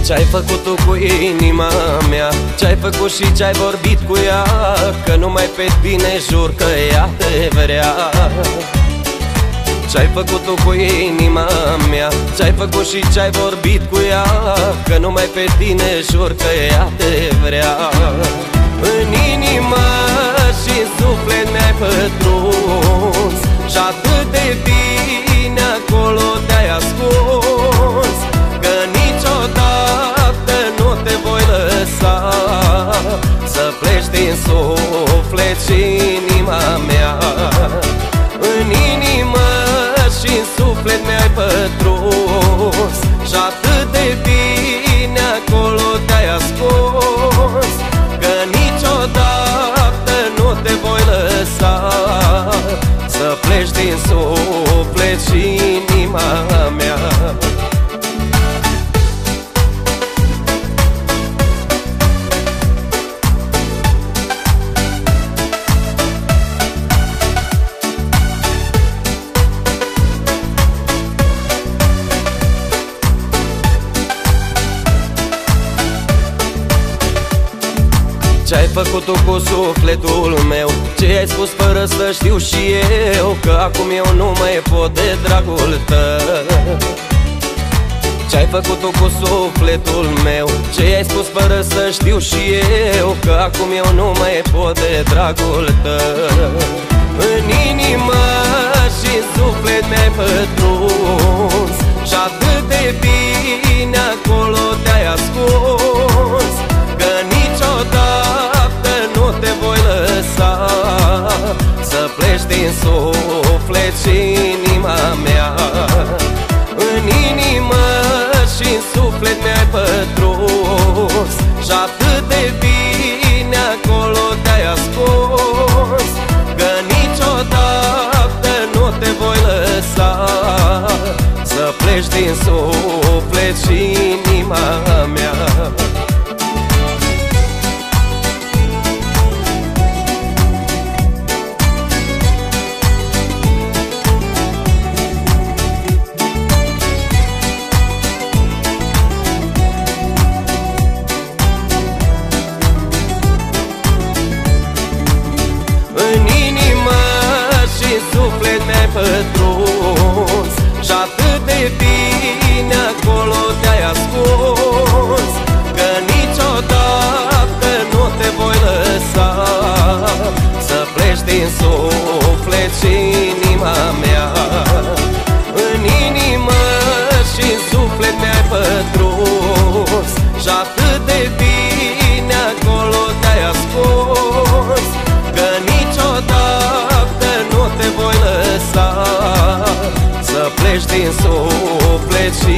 Ce-ai făcut tu cu inima mea? Ce-ai făcut și ce-ai vorbit cu ea? Că numai pe tine jur că ea te vrea. Ce-ai făcut tu cu inima mea? Ce-ai făcut și ce-ai vorbit cu ea? Că numai pe tine jur că ea te vrea. În inimă și în suflet mi-ai pătruns și atât de bine acolo te-ai ascuns, că niciodată nu te voi lăsa să pleci din suflet și inima mea. În inimă și în suflet mi-ai pătruns și atât de bine acolo te-ai ascuns, că niciodată nu te voi lăsa să pleci din suflet și inima mea. Ce-ai făcut tu cu sufletul meu? Ce ai spus fără să știu și eu? Că acum eu nu mai pot de dragul tău. Ce-ai făcut tu cu sufletul meu? Ce ai spus fără să știu și eu? Că acum eu nu mai pot de dragul tău. În inimă și în suflet mi-ai pătruns și atât de bine acolo te-ai ascuns, că niciodată nu te voi lăsa să pleci din suflet și inima mea. În inimă și în suflet mi-ai pătruns și atât de bine acolo te-ai ascuns, că niciodată nu te voi lăsa să pleci din suflet și inima mea. Suflet mi-ai pătruns și atât de bine acolo te-ai ascuns, că niciodată nu te voi lăsa să pleci din suflet și inima mea. În inimă și în suflet mi-ai pătruns și atât de bine acolo te-ai ascuns, că niciodată nu te voi lăsa să pleci din suflet și